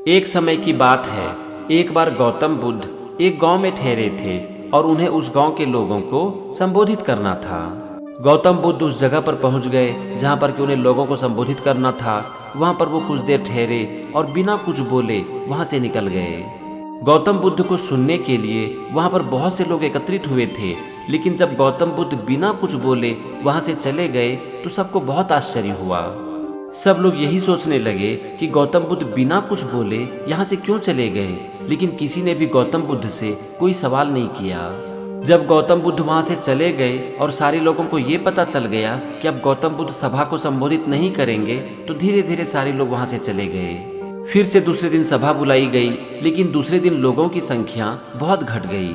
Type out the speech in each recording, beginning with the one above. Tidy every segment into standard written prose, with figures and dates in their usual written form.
एक समय की बात है। एक बार गौतम बुद्ध एक गांव में ठहरे थे और उन्हें उस गांव के लोगों को संबोधित करना था। गौतम बुद्ध उस जगह पर पहुंच गए जहां पर कि उन्हें लोगों को संबोधित करना था। वहां पर वो कुछ देर ठहरे और बिना कुछ बोले वहां से निकल गए। गौतम बुद्ध को सुनने के लिए वहां पर बहुत से लोग एकत्रित हुए थे, लेकिन जब गौतम बुद्ध बिना कुछ बोले वहां से चले गए तो सबको बहुत आश्चर्य हुआ। सब लोग यही सोचने लगे कि गौतम बुद्ध बिना कुछ बोले यहाँ से क्यों चले गए, लेकिन किसी ने भी गौतम बुद्ध से कोई सवाल नहीं किया। जब गौतम बुद्ध वहाँ से चले गए और सारे लोगों को ये पता चल गया कि अब गौतम बुद्ध सभा को संबोधित नहीं करेंगे, तो धीरे धीरे सारे लोग वहाँ से चले गए। फिर से दूसरे दिन सभा बुलाई गई, लेकिन दूसरे दिन लोगों की संख्या बहुत घट गई।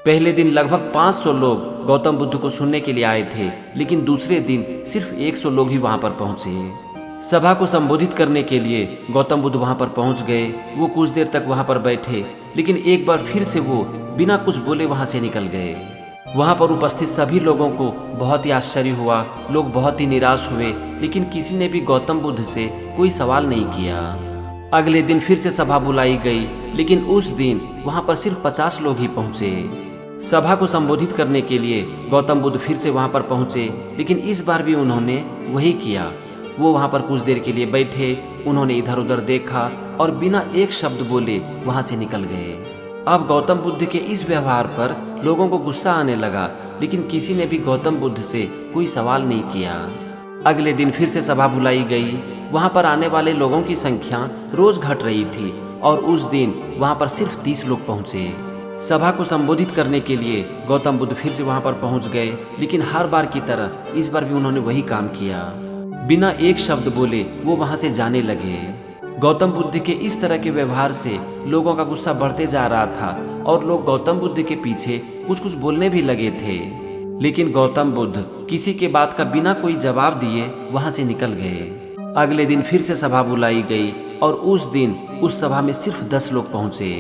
पहले दिन लगभग 500 लोग गौतम बुद्ध को सुनने के लिए आए थे, लेकिन दूसरे दिन सिर्फ 100 लोग ही वहाँ पर पहुँचे। सभा को संबोधित करने के लिए गौतम बुद्ध वहां पर पहुंच गए। वो कुछ देर तक वहां पर बैठे, लेकिन एक बार फिर से वो बिना कुछ बोले वहां से निकल गए। वहां पर उपस्थित सभी लोगों को बहुत ही आश्चर्य हुआ। लोग बहुत ही निराश हुए, लेकिन किसी ने भी गौतम बुद्ध से कोई सवाल नहीं किया। अगले दिन फिर से सभा बुलाई गई, लेकिन उस दिन वहां पर सिर्फ 50 लोग ही पहुंचे। सभा को संबोधित करने के लिए गौतम बुद्ध फिर से वहां पर पहुंचे, लेकिन इस बार भी उन्होंने वही किया। वो वहाँ पर कुछ देर के लिए बैठे, उन्होंने इधर उधर देखा और बिना एक शब्द बोले वहाँ से निकल गए। अब गौतम बुद्ध के इस व्यवहार पर लोगों को गुस्सा आने लगा, लेकिन किसी ने भी गौतम बुद्ध से कोई सवाल नहीं किया। अगले दिन फिर से सभा बुलाई गई। वहाँ पर आने वाले लोगों की संख्या रोज घट रही थी और उस दिन वहाँ पर सिर्फ 30 लोग पहुँचे। सभा को संबोधित करने के लिए गौतम बुद्ध फिर से वहाँ पर पहुँच गए, लेकिन हर बार की तरह इस बार भी उन्होंने वही काम किया। बिना एक शब्द बोले वो वहां से जाने लगे। गौतम बुद्ध के इस तरह के व्यवहार से लोगों का गुस्सा बढ़ते जा रहा था और लोग गौतम बुद्ध के पीछे कुछ कुछ बोलने भी लगे थे, लेकिन गौतम बुद्ध किसी के बात का बिना कोई जवाब दिए वहां से निकल गए। अगले दिन फिर से सभा बुलाई गई और उस दिन उस सभा में सिर्फ 10 लोग पहुंचे।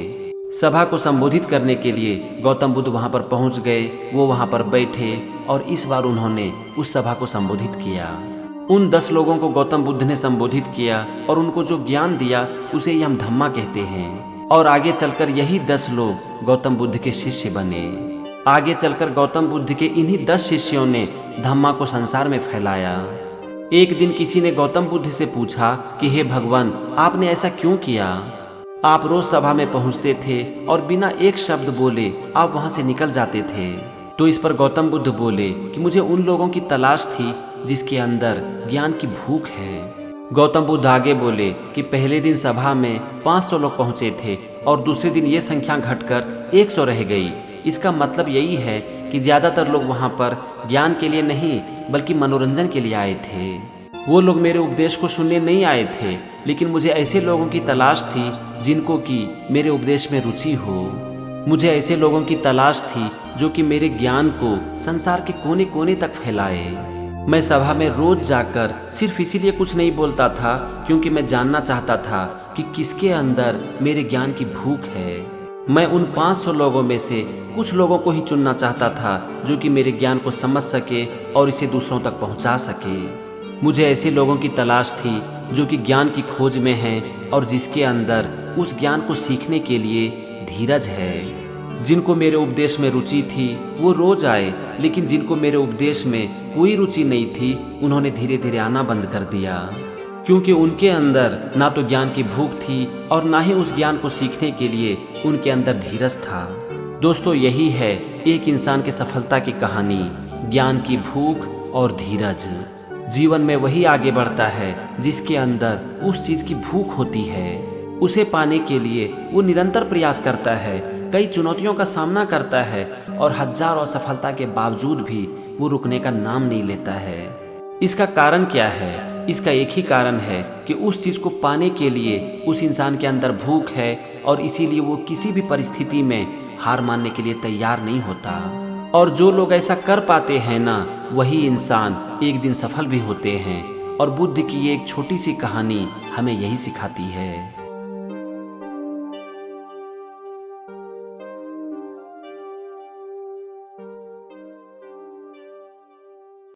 सभा को संबोधित करने के लिए गौतम बुद्ध वहां पर पहुंच गए। वो वहां पर बैठे और इस बार उन्होंने उस सभा को संबोधित किया। उन 10 लोगों को गौतम बुद्ध ने संबोधित किया और उनको जो ज्ञान दिया उसे ही हम धम्मा कहते हैं। और आगे चलकर यही 10 लोग गौतम बुद्ध के शिष्य बने। आगे चलकर गौतम बुद्ध के इन्हीं 10 शिष्यों ने धम्मा को संसार में फैलाया। एक दिन किसी ने गौतम बुद्ध से पूछा कि हे भगवान, आपने ऐसा क्यों किया? आप रोज सभा में पहुंचते थे और बिना एक शब्द बोले आप वहां से निकल जाते थे। तो इस पर गौतम बुद्ध बोले कि मुझे उन लोगों की तलाश थी जिसके अंदर ज्ञान की भूख है। गौतम बुद्ध आगे बोले कि पहले दिन सभा में 500 लोग पहुंचे थे और दूसरे दिन ये संख्या घटकर 100 रह गई। इसका मतलब यही है कि ज्यादातर लोग वहां पर ज्ञान के लिए नहीं बल्कि मनोरंजन के लिए आए थे। वो लोग मेरे उपदेश को सुनने नहीं आए थे, लेकिन मुझे ऐसे लोगों की तलाश थी जिनको कि मेरे उपदेश में रुचि हो। मुझे ऐसे लोगों की तलाश थी जो कि मेरे ज्ञान को संसार के कोने कोने तक फैलाए। मैं सभा में रोज जाकर सिर्फ इसीलिए कुछ नहीं बोलता था क्योंकि मैं जानना चाहता था कि किसके अंदर मेरे ज्ञान की भूख है। मैं उन 500 लोगों में से कुछ लोगों को ही चुनना चाहता था जो कि मेरे ज्ञान को समझ सके और इसे दूसरों तक पहुंचा सके। मुझे ऐसे लोगों की तलाश थी जो कि ज्ञान की खोज में हैं और जिसके अंदर उस ज्ञान को सीखने के लिए धीरज है। जिनको मेरे उपदेश में रुचि थी वो रोज आए, लेकिन जिनको मेरे उपदेश में कोई रुचि नहीं थी उन्होंने धीरे धीरे आना बंद कर दिया, क्योंकि उनके अंदर ना तो ज्ञान की भूख थी और ना ही उस ज्ञान को सीखने के लिए उनके अंदर धीरज था। दोस्तों, यही है एक इंसान की सफलता की कहानी, ज्ञान की भूख और धीरज। जीवन में वही आगे बढ़ता है जिसके अंदर उस चीज की भूख होती है। उसे पाने के लिए वो निरंतर प्रयास करता है, कई चुनौतियों का सामना करता है और हजारों असफलता के बावजूद भी वो रुकने का नाम नहीं लेता है। इसका कारण क्या है? इसका एक ही कारण है कि उस चीज को पाने के लिए उस इंसान के अंदर भूख है और इसीलिए वो किसी भी परिस्थिति में हार मानने के लिए तैयार नहीं होता। और जो लोग ऐसा कर पाते हैं ना, वही इंसान एक दिन सफल भी होते हैं। और बुद्ध की ये एक छोटी सी कहानी हमें यही सिखाती है।